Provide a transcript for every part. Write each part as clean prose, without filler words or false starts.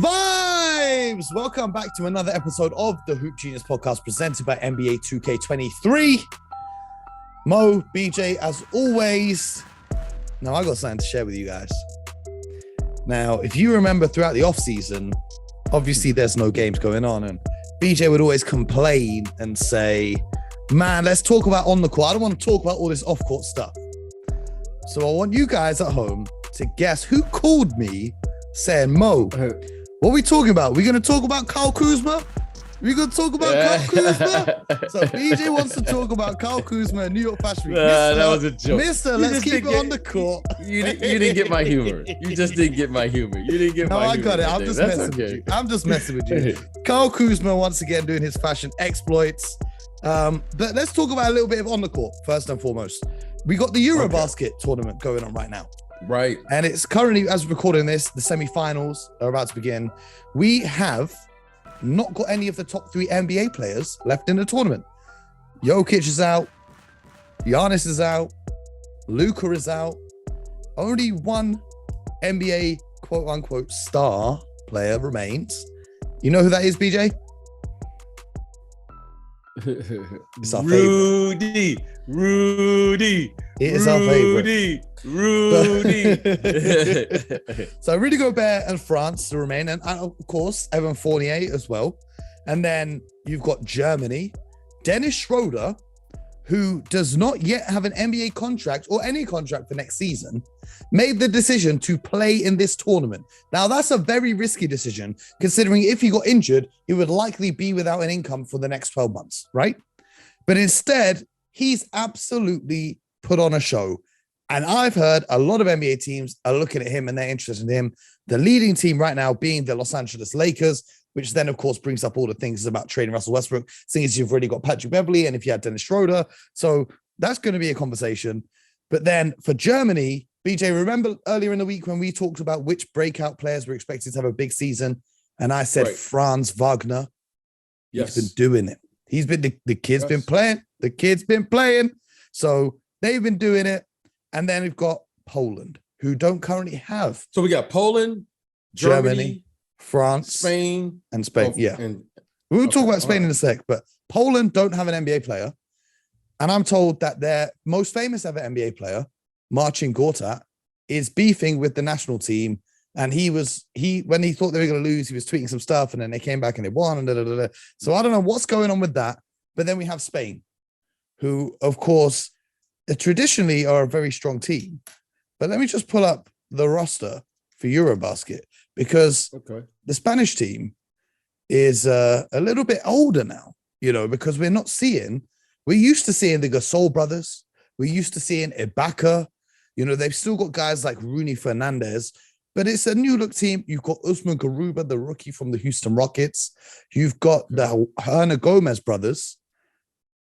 vibes? Welcome back to another episode of the Hoop Genius podcast presented by NBA 2K23. Mo, BJ, as always. Now, I got something to share with you guys. Now, if you remember throughout the offseason, obviously there's no games going on, and BJ would always complain and say, man, let's talk about on the court. I don't want to talk about all this off-court stuff. So I want you guys at home to guess who called me saying, Mo, what are we talking about? We're going to talk about Kyle Kuzma? We're going to talk about Kyle Kuzma? So BJ wants to talk about Kyle Kuzma and New York Fashion Week. That was a joke. Mister, let's keep it on the court. You didn't get my humor. You just didn't get my humor. You didn't get my humor. No, I got it. I'm just messing with you. I'm just messing with you. Kyle Kuzma once again doing his fashion exploits. But let's talk about a little bit of on the court, first and foremost. We got the EuroBasket tournament going on right now. Right. And it's currently, as we're recording this, the semifinals are about to begin. We have not got any of the top 3 NBA players left in the tournament. Jokic is out. Giannis is out. Luka is out. Only one NBA quote unquote star player remains. You know who that is, BJ? It's our Rudy. It is our favorite. Rudy. So Rudy Gobert and France to remain, and of course Evan Fournier as well. And then you've got Germany, Dennis Schroeder, who does not yet have an NBA contract or any contract for next season, made the decision to play in this tournament. Now that's a very risky decision, considering if he got injured, he would likely be without an income for the next 12 months, right? But instead, he's absolutely put on a show. And I've heard a lot of NBA teams are looking at him and they're interested in him. The leading team right now being the Los Angeles Lakers, which then, of course, brings up all the things about trading Russell Westbrook, seeing as you've already got Patrick Beverley and if you had Dennis Schroeder. So that's going to be a conversation. But then for Germany, BJ, remember earlier in the week when we talked about which breakout players were expected to have a big season? And I said, Franz Wagner. Yes. He's been doing it. He's been, the kid's been playing. The kid's been playing. So they've been doing it. And then we've got Poland, who don't currently have. So we got Poland, Germany, France, Spain, and Spain. And we'll talk about Spain in a sec, but Poland don't have an NBA player. And I'm told that their most famous ever NBA player, Marcin Gortat, is beefing with the national team. And when he thought they were going to lose, he was tweeting some stuff, and then they came back and they won. And So I don't know what's going on with that. But then we have Spain, who, of course, traditionally are a very strong team. But let me just pull up the roster for EuroBasket, because the Spanish team is a little bit older now, because we're used to seeing the Gasol brothers. We're used to seeing Ibaka. They've still got guys like Rooney Fernandez, but it's a new look team. You've got Usman Garuba, the rookie from the Houston Rockets. You've got the Hernan Gomez brothers,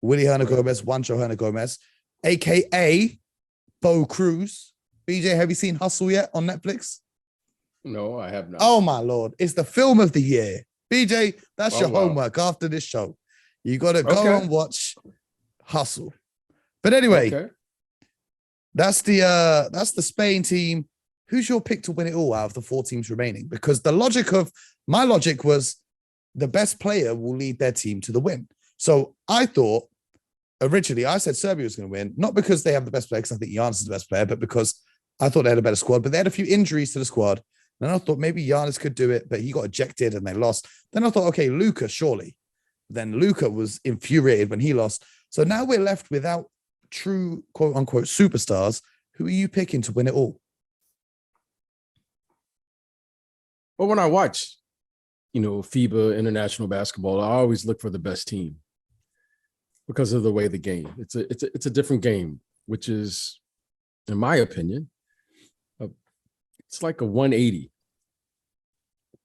Willie Hernan Gomez, Juancho Hernan Gomez, AKA Bo Cruz. BJ, have you seen Hustle yet on Netflix? No, I have not. Oh my Lord. It's the film of the year. BJ, that's your homework after this show. You got to go and watch Hustle. But anyway, that's the Spain team. Who's your pick to win it all out of the 4 teams remaining? Because my logic was the best player will lead their team to the win. So I thought, originally, I said Serbia was going to win, not because they have the best player, because I think Giannis is the best player, but because I thought they had a better squad. But they had a few injuries to the squad. And I thought maybe Giannis could do it, but he got ejected and they lost. Then I thought, okay, Luka, surely. Then Luka was infuriated when he lost. So now we're left without true, quote unquote, superstars. Who are you picking to win it all? Well, when I watch, FIBA international basketball, I always look for the best team because of the way the game. It's a different game, which is, in my opinion, it's like a 180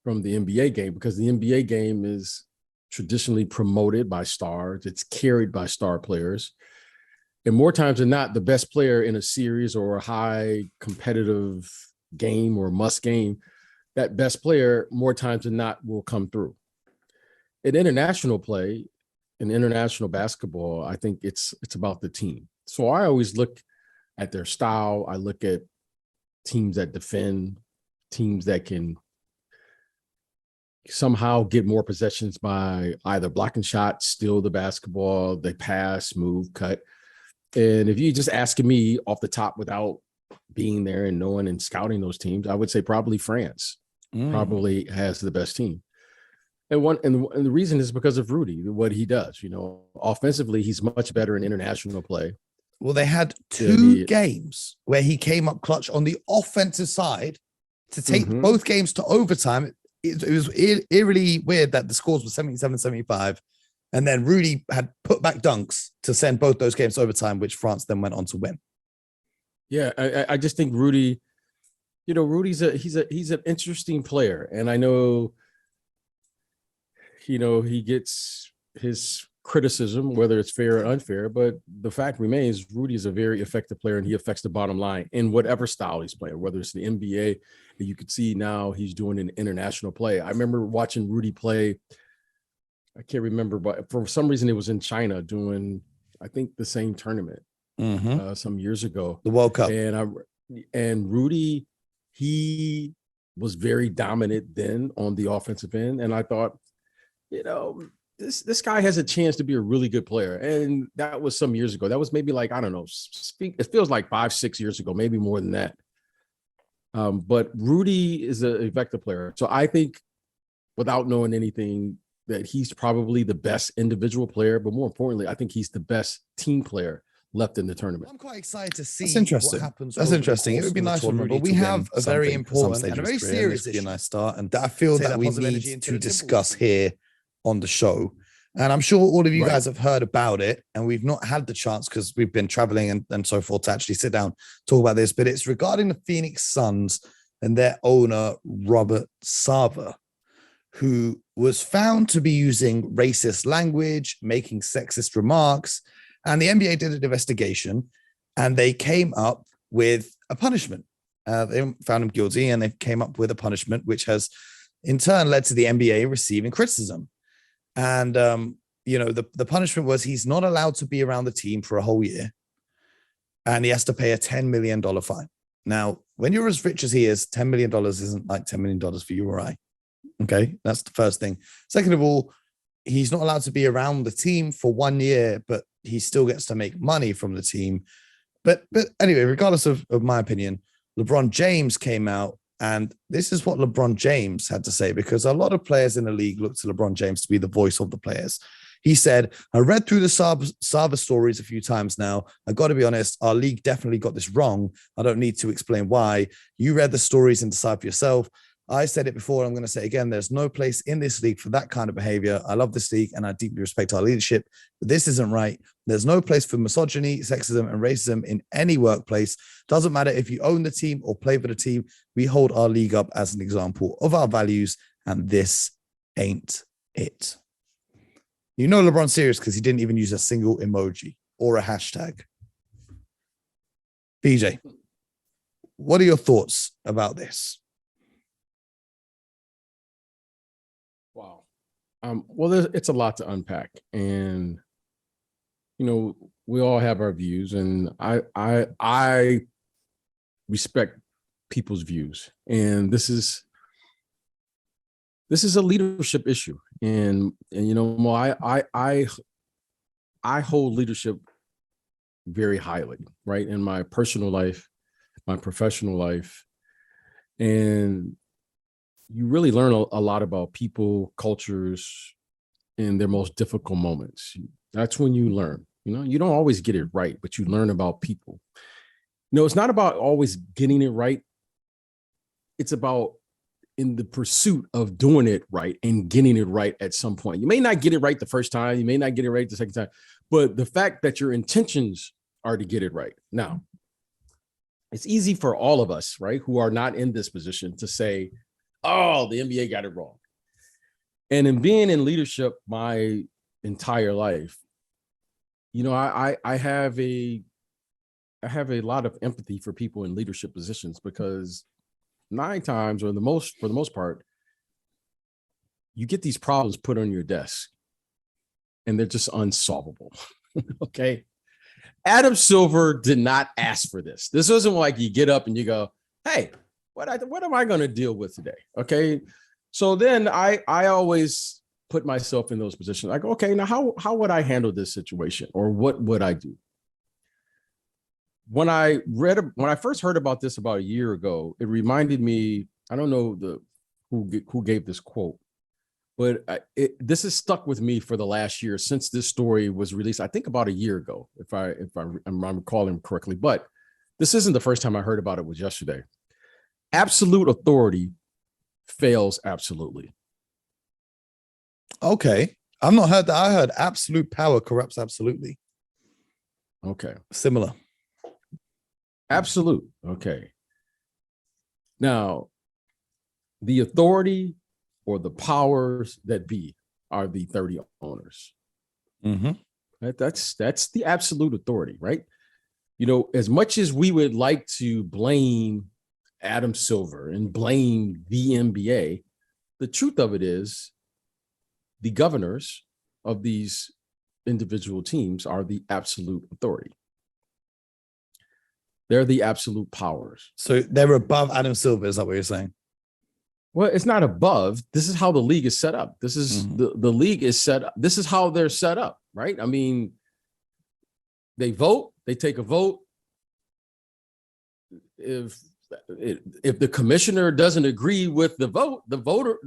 from the NBA game, because the NBA game is traditionally promoted by stars. It's carried by star players. And more times than not, the best player in a series or a high competitive game or must game, that best player more times than not will come through. In international play, in international basketball, I think it's about the team. So I always look at their style. I look at teams that defend, teams that can somehow get more possessions by either blocking shots, steal the basketball, they pass, move, cut. And if you just asking me off the top without being there and knowing and scouting those teams, I would say probably France probably has the best team. And the reason is because of Rudy, what he does. Offensively, he's much better in international play. Well, they had two games where he came up clutch on the offensive side to take both games to overtime. It was eerily weird that the scores were 77-75, and then Rudy had put back dunks to send both those games to overtime, which France then went on to win. Yeah, I just think Rudy, Rudy's he's an interesting player, and I know, he gets his criticism, whether it's fair or unfair, but the fact remains Rudy is a very effective player, and he affects the bottom line in whatever style he's playing, whether it's the NBA. You could see now he's doing an international play. I remember watching Rudy play. I can't remember, but for some reason it was in China doing, I think, the same tournament some years ago, the World Cup. And Rudy, he was very dominant then on the offensive end, and I thought, this guy has a chance to be a really good player. And that was some years ago. That was maybe like, I don't know, it feels like 5-6 years ago, maybe more than that. But Rudy is an effective player. So I think, without knowing anything, that he's probably the best individual player, but more importantly, I think he's the best team player left in the tournament. I'm quite excited to see what happens. That's interesting. It would be nice for Rudy, but we have a very important and a very serious issue. A nice start, and I feel that we need to discuss here on the show. And I'm sure all of you guys have heard about it, and we've not had the chance because we've been traveling and so forth to actually sit down, talk about this, but it's regarding the Phoenix Suns and their owner, Robert Sarver, who was found to be using racist language, making sexist remarks, and the NBA did an investigation, and they came up with a punishment. They found him guilty, and they came up with a punishment, which has in turn led to the NBA receiving criticism. And, the punishment was he's not allowed to be around the team for a whole year, and he has to pay a $10 million fine. Now, when you're as rich as he is, $10 million isn't like $10 million for you or I. Okay, that's the first thing. Second of all, he's not allowed to be around the team for 1 year, but he still gets to make money from the team. But anyway, regardless of my opinion, LeBron James came out, and this is what LeBron James had to say, because a lot of players in the league look to LeBron James to be the voice of the players. He said, I read through the Sarver stories a few times now. I got to be honest, our league definitely got this wrong. I don't need to explain why. You read the stories and decide for yourself. I said it before, I'm going to say it again. There's no place in this league for that kind of behavior. I love this league and I deeply respect our leadership, but this isn't right. There's no place for misogyny, sexism, and racism in any workplace. Doesn't matter if you own the team or play for the team. We hold our league up as an example of our values, and this ain't it. You know LeBron's serious because he didn't even use a single emoji or a hashtag. BJ, what are your thoughts about this? Wow. Well, it's a lot to unpack, and we all have our views, and I respect people's views, and this is a leadership issue, and I hold leadership very highly, right, in my personal life, my professional life, and you really learn a lot about people, cultures, in their most difficult moments. That's when you learn. You don't always get it right, but you learn about people. It's not about always getting it right. It's about in the pursuit of doing it right and getting it right at some point. You may not get it right the first time. You may not get it right the second time, but the fact that your intentions are to get it right. Now, it's easy for all of us, right, who are not in this position to say, oh, the NBA got it wrong. And in being in leadership my entire life, I have a lot of empathy for people in leadership positions, because 9 times, or for the most part, you get these problems put on your desk and they're just unsolvable. Okay. Adam Silver did not ask for this. This wasn't like you get up and you go, hey, what am I going to deal with today? Okay. So then I always put myself in those positions. I go, okay, now how would I handle this situation, or what would I do? When I first heard about this about a year ago, it reminded me. I don't know who gave this quote, but this has stuck with me for the last year since this story was released. I think about a year ago, if I'm recalling correctly. But this isn't the first time I heard about it. Was yesterday. Absolute authority fails absolutely. Okay. I've not heard that. I heard absolute power corrupts absolutely. Okay. Similar. Absolute. Okay. Now, the authority or the powers that be are the 30 owners. Mm-hmm. That's the absolute authority, right? You know, as much as we would like to blame Adam Silver and blame the NBA, the truth of it is the governors of these individual teams are the absolute authority. They're the absolute powers. So they're above Adam Silver, is that what you're saying? Well, it's not above. This is how the league is set up. This is the league is set up. This is how they're set up, right? I mean, they vote, they take a vote. If the commissioner doesn't agree with the vote, the voter,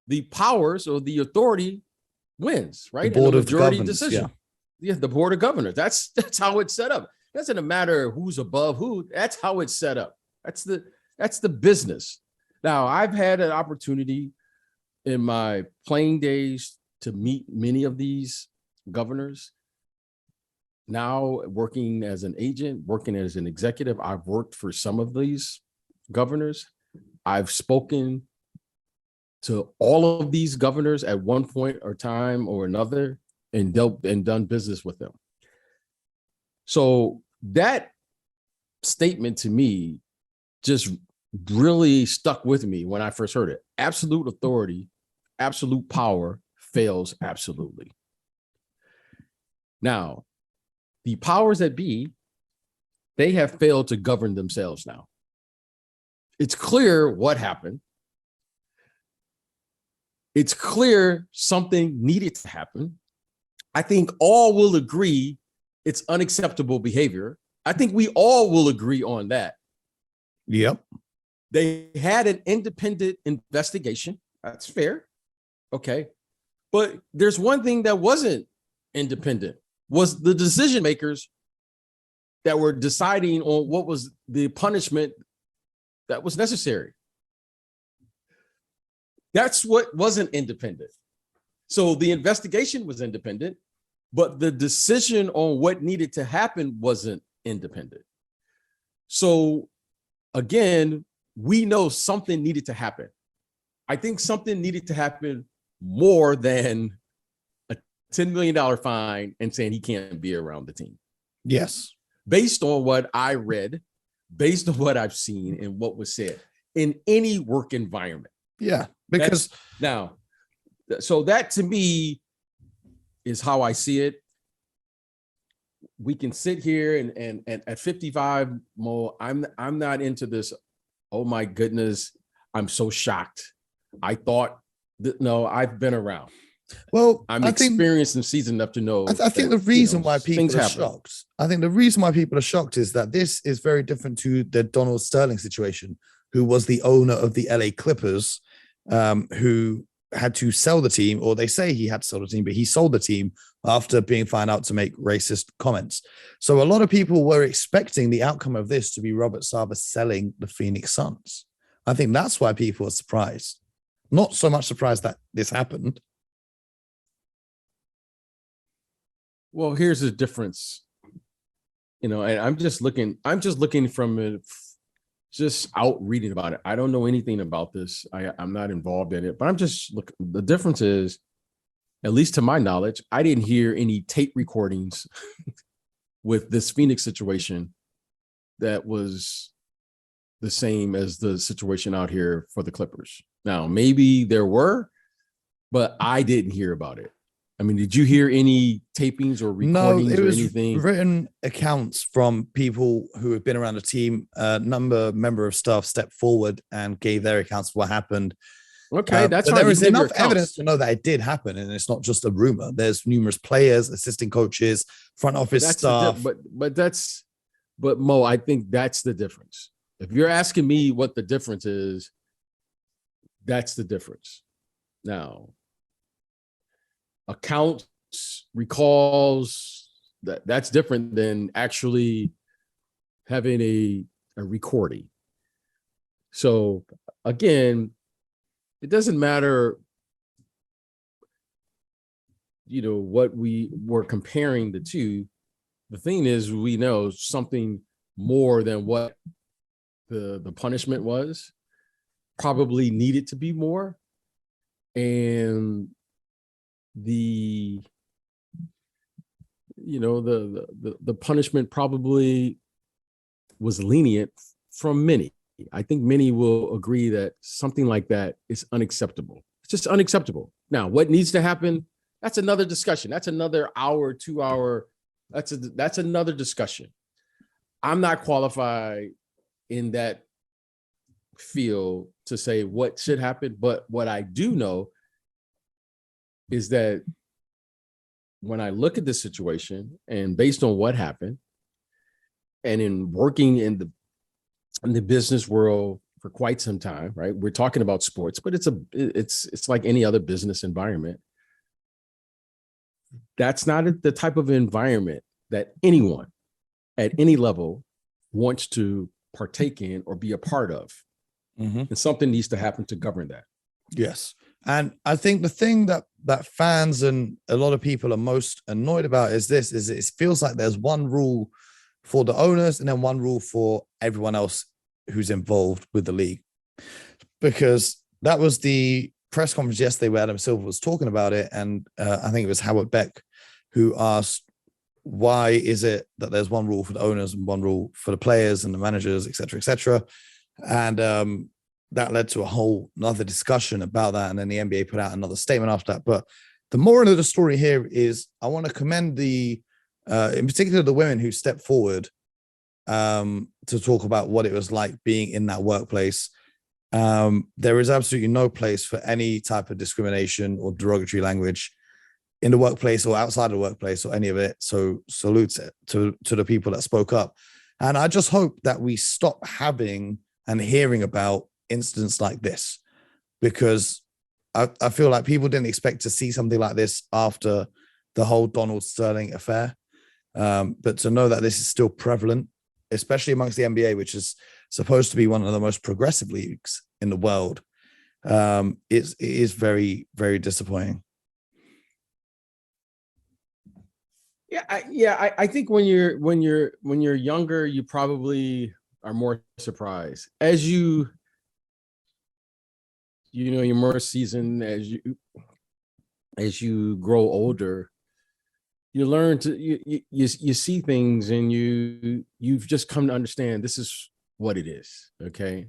the powers or the authority wins, right? The board in a of majority governors, decision. Yeah, the board of governors. That's how it's set up. It doesn't matter who's above who. That's how it's set up. That's the business. Now, I've had an opportunity in my playing days to meet many of these governors. Now, working as an agent, working as an executive, I've worked for some of these governors. I've spoken to all of these governors at one point or time or another and done business with them. So that statement to me just really stuck with me when I first heard it. Absolute authority, absolute power fails absolutely. Now, the powers that be, they have failed to govern themselves now. It's clear what happened. It's clear something needed to happen. I think all will agree it's unacceptable behavior. I think we all will agree on that. Yep. They had an independent investigation. That's fair. Okay. But there's one thing that wasn't independent, was the decision makers that were deciding on what was the punishment that was necessary. That's what wasn't independent. So the investigation was independent, but the decision on what needed to happen wasn't independent. So again, we know something needed to happen. I think something needed to happen more than a $10 million fine and saying he can't be around the team. Yes. Based on what I read, based on what I've seen and what was said in any work environment. Yeah, because so that to me is how I see it. We can sit here and at 55, Mo, I'm not into this. Oh my goodness, I'm so shocked. I thought that, no, I've been around. Well, I'm experienced and seasoned enough to know. I think the reason why people are shocked, I think the reason why people are shocked is that this is very different to the Donald Sterling situation, who was the owner of the LA Clippers, who had to sell the team, or they say he had to sell the team, but he sold the team after being found out to make racist comments. So a lot of people were expecting the outcome of this to be Robert Sarver selling the Phoenix Suns. I think that's why people are surprised. Not so much surprised that this happened. Well, here's the difference. You know, and I'm just looking from it, just out reading about it. I don't know anything about this. I'm not involved in it, but I'm just looking. The difference is, at least to my knowledge, I didn't hear any tape recordings with this Phoenix situation that was the same as the situation out here for the Clippers. Now, maybe there were, but I didn't hear about it. I mean, did you hear any tapings or No, recordings it or was anything? written accounts from people who have been around the team. Member of staff stepped forward and gave their accounts of what happened. Okay, that's But fine. there You is can give your enough evidence accounts. to know that it did happen, and it's not just a rumor. There's numerous players, assistant coaches, front But office that's the staff. but Mo, I think that's the difference. If you're asking me what the difference is, that's the difference. Now, accounts, recalls, that's different than actually having a recording. So again, it doesn't matter, what we were comparing the two. The thing is, we know something more than what the punishment was, probably needed to be more. And the punishment probably was lenient from many. I think many will agree that something like that is unacceptable. It's just unacceptable. Now, what needs to happen? That's another discussion. That's another hour, 2 hour. That's another discussion. I'm not qualified in that field to say what should happen, but what I do know is that when I look at this situation and based on what happened, and in working in the business world for quite some time, right? We're talking about sports, but it's like any other business environment. That's not the type of environment that anyone at any level wants to partake in or be a part of. Mm-hmm. And something needs to happen to govern that. Yes. And I think the thing that fans and a lot of people are most annoyed about is it feels like there's one rule for the owners and then one rule for everyone else who's involved with the league. Because that was the press conference yesterday where Adam Silver was talking about it. And I think it was Howard Beck who asked, why is it that there's one rule for the owners and one rule for the players and the managers, et cetera, et cetera. And that led to a whole another discussion about that. And then the NBA put out another statement after that. But the moral of the story here is I want to commend in particular, the women who stepped forward to talk about what it was like being in that workplace. There is absolutely no place for any type of discrimination or derogatory language in the workplace or outside the workplace or any of it. So salutes it to the people that spoke up. And I just hope that we stop having and hearing about incidents like this, because I feel like people didn't expect to see something like this after the whole Donald Sterling affair. But to know that this is still prevalent, especially amongst the NBA, which is supposed to be one of the most progressive leagues in the world, it is very, very disappointing. I think when you're younger, you probably are more surprised. As you're more seasoned, as you grow older, you learn to you see things, and you've just come to understand this is what it is. Okay,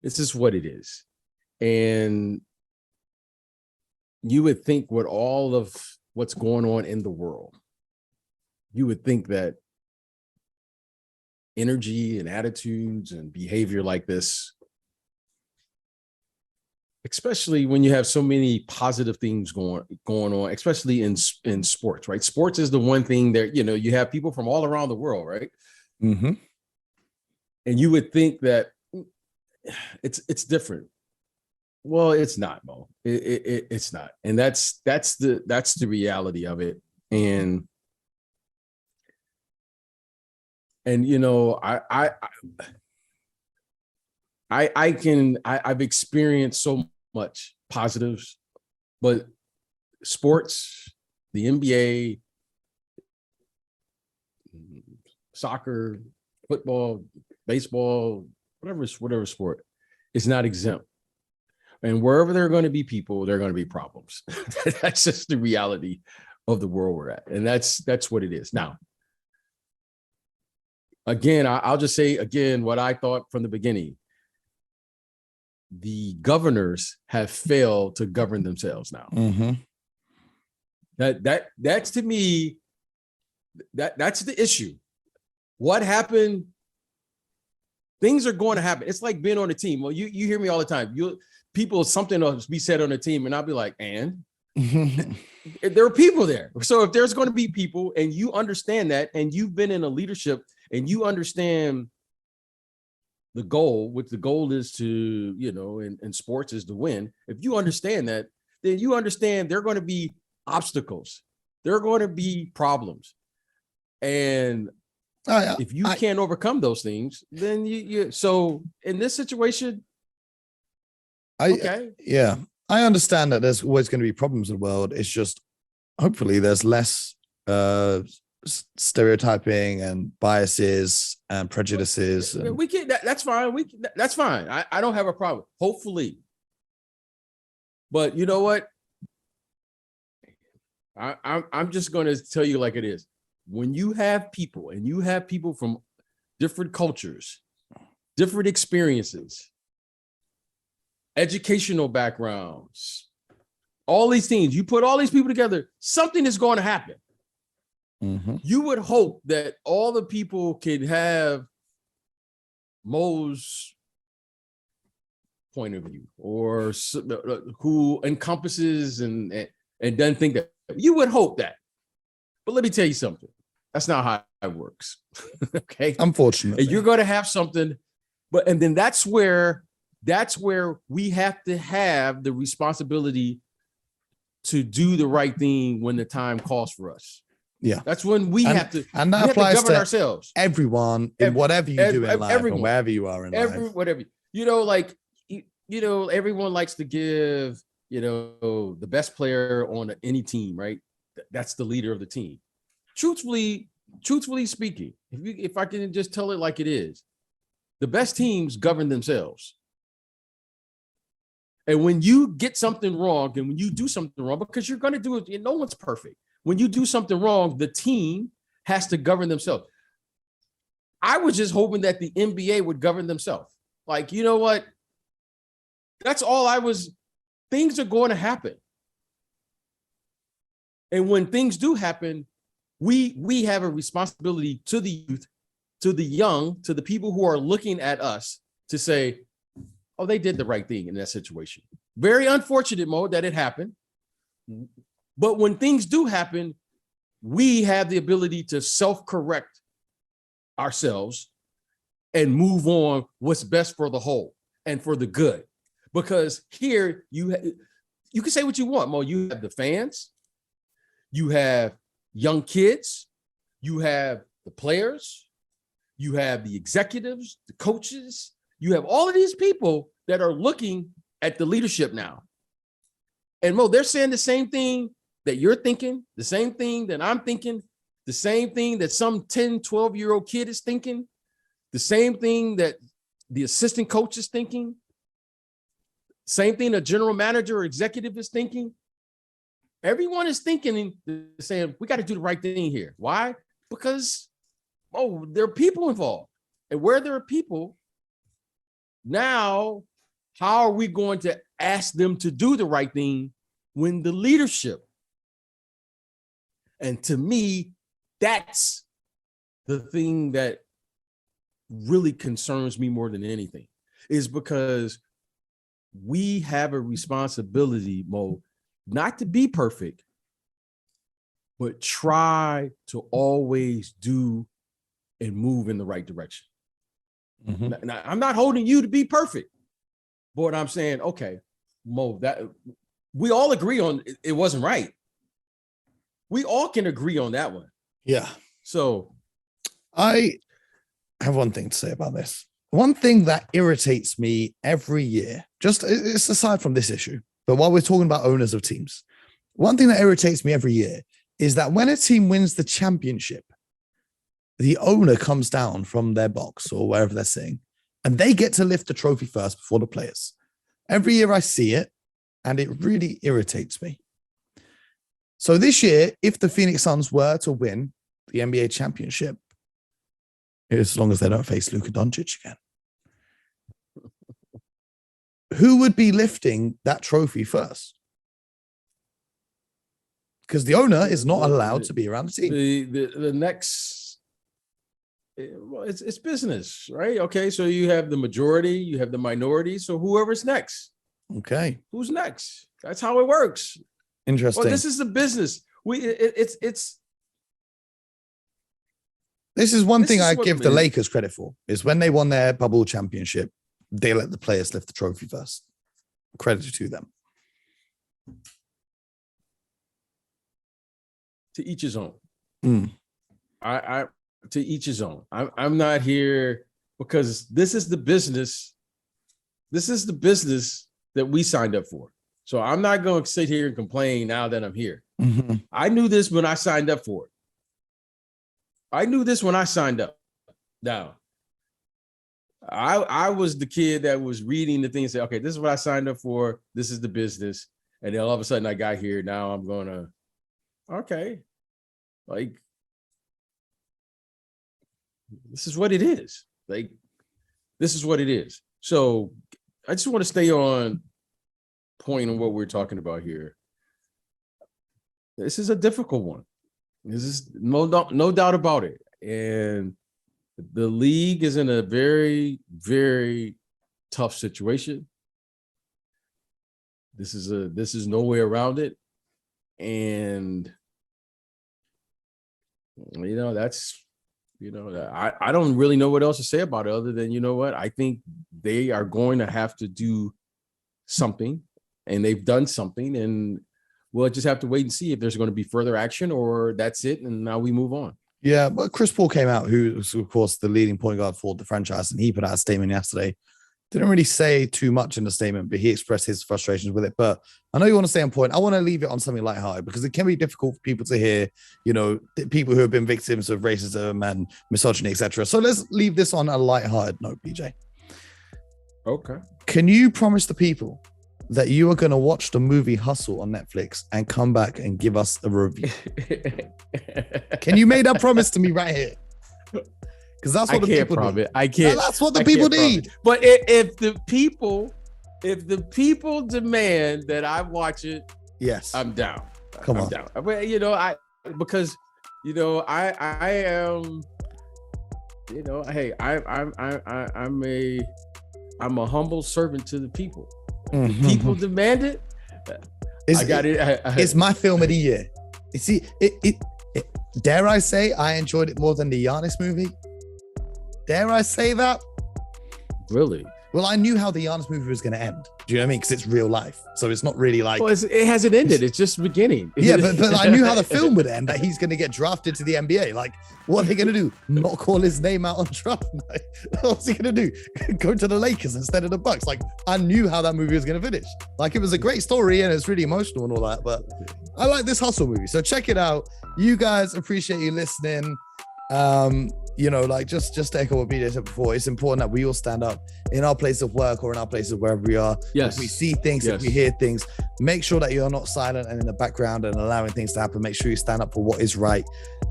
this is what it is. And you would think with all of what's going on in the world, you would think that energy and attitudes and behavior like this, especially when you have so many positive things going on, especially in sports, right? Sports is the one thing that, you have people from all around the world, right? Mm-hmm. And you would think that it's different. Well, it's not, Mo. It's not. And that's the reality of it. And I've experienced so much positives, but sports, the NBA, soccer, football, baseball, whatever sport, is not exempt. And wherever there are going to be people, there are going to be problems. That's just the reality of the world we're at. And that's what it is. Now, again, I'll just say again what I thought from the beginning. The governors have failed to govern themselves now. Mm-hmm. That's to me, that's the issue. What happened? Things are going to happen. It's like being on a team. Well, you hear me all the time. Something will be said on a team, and I'll be like, and there are people there. So if there's going to be people, and you understand that, and you've been in a leadership, and you understand the goal, which the goal is to, in sports is to win. If you understand that, then you understand there are going to be obstacles. There are going to be problems. And if you can't overcome those things, then you so in this situation, I understand that there's always going to be problems in the world. It's just hopefully there's less stereotyping and biases and prejudices. We can that's fine. That's fine. I don't have a problem. Hopefully. But you know what? I'm just going to tell you like it is. When you have people, and you have people from different cultures, different experiences, educational backgrounds, all these things, you put all these people together, something is going to happen. Mm-hmm. You would hope that all the people could have Mo's point of view, or who encompasses and doesn't think that. You would hope that. But let me tell you something. That's not how it works. Okay. Unfortunately. And you're going to have something, and then that's where we have to have the responsibility to do the right thing when the time calls for us. Yeah. That's when we have to, and that applies to govern to ourselves. Everyone in whatever you do in life, and wherever you are in life. Whatever, everyone likes to give, the best player on any team, right? That's the leader of the team. Truthfully speaking, if I can just tell it like it is, the best teams govern themselves. And when you get something wrong, and when you do something wrong, because you're going to do it, no one's perfect. When you do something wrong, the team has to govern themselves. I was just hoping that the NBA would govern themselves. Like, you know what? That's all things are going to happen. And when things do happen, we have a responsibility to the youth, to the young, to the people who are looking at us to say, oh, they did the right thing in that situation. Very unfortunate, Mo, that it happened. But when things do happen, we have the ability to self-correct ourselves and move on what's best for the whole and for the good. Because here you can say what you want, Mo. You have the fans, you have young kids, you have the players, you have the executives, the coaches, you have all of these people that are looking at the leadership now. And Mo, they're saying the same thing that you're thinking, the same thing that I'm thinking, the same thing that some 10, 12-year-old kid is thinking, the same thing that the assistant coach is thinking, same thing a general manager or executive is thinking. Everyone is thinking and saying, we got to do the right thing here. Why? Because, there are people involved. And where there are people, now, how are we going to ask them to do the right thing when the leadership? And to me, that's the thing that really concerns me more than anything, is because we have a responsibility, Mo, not to be perfect, but try to always do and move in the right direction. Mm-hmm. Now, I'm not holding you to be perfect, but what I'm saying, okay, Mo, that we all agree on it wasn't right. We all can agree on that one. Yeah. So I have one thing to say about this. One thing that irritates me every year, it's aside from this issue, but while we're talking about owners of teams, one thing that irritates me every year is that when a team wins the championship, the owner comes down from their box or wherever they're sitting, and they get to lift the trophy first before the players. Every year I see it, and it really irritates me. So this year, if the Phoenix Suns were to win the NBA championship, as long as they don't face Luka Doncic again, who would be lifting that trophy first? because the owner is not allowed to be around the team. The next, well, it's business, right? Okay, so you have the majority, you have the minority. So whoever's next, Okay, who's next? That's how it works. interesting. Well, this is the business. This is one This thing is I what give the we- Lakers credit for is when they won their bubble championship, they let the players lift the trophy first. Credit to them. To each his own. Mm. I to each his own. I'm not here because this is the business. This is the business that we signed up for. So I'm not going to sit here and complain now that I'm here. Mm-hmm. I knew this when I signed up for it. I knew this when I signed up. Now, I was the kid that was reading the thing and say, okay, this is what I signed up for. This is the business. And then all of a sudden I got here. Now I'm going to, okay, like, this is what it is. Like, this is what it is. So I just want to stay on point on what we're talking about here. This is a difficult one. This is no doubt about it. And the league is in a very, very tough situation. This is no way around it. And I don't really know what else to say about it other than, you know what, I think they are going to have to do something, and they've done something, and we'll just have to wait and see if there's going to be further action or that's it. And now we move on. Yeah. But Chris Paul came out, who was, of course, the leading point guard for the franchise, and he put out a statement yesterday. Didn't really say too much in the statement, but he expressed his frustrations with it. But I know you want to stay on point. I want to leave it on something lighthearted because it can be difficult for people to hear, people who have been victims of racism and misogyny, etc. So let's leave this on a lighthearted note, BJ. Okay. Can you promise the people that you are going to watch the movie Hustle on Netflix and come back and give us a review? Can you make that promise to me right here? Because that's what the people need. I can't. That's what the people need. But if the people demand that I watch it, yes, I'm down. Come on. Down. Well, I am. Hey, I'm a humble servant to the people. Mm-hmm. People demand it. I got it. It's my film of the year. You see, dare I say I enjoyed it more than the Giannis movie? Dare I say that? Really? Well, I knew how the Giannis movie was going to end. Do you know what I mean? Because it's real life. So it's not really like... Well, it hasn't ended. It's just beginning. Yeah, but I knew how the film would end, that he's going to get drafted to the NBA. Like, what are they going to do? Not call his name out on draft night? What's he going to do? Go to the Lakers instead of the Bucks? Like, I knew how that movie was going to finish. Like, it was a great story and it's really emotional and all that. But I like this Hustle movie. So check it out. You guys, appreciate you listening. Just to echo what BJ said before, it's important that we all stand up in our place of work or in our places wherever we are. Yes. If we see things, if we hear things, make sure that you're not silent and in the background and allowing things to happen. Make sure you stand up for what is right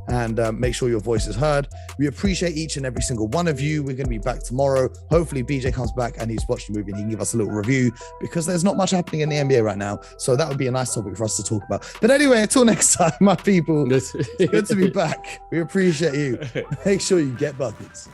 and make sure your voice is heard. We appreciate each and every single one of you. We're going to be back tomorrow. Hopefully BJ comes back and he's watched the movie and he can give us a little review because there's not much happening in the NBA right now. So that would be a nice topic for us to talk about. But anyway, until next time, my people, it's good to be back. We appreciate you. Make sure you get buckets.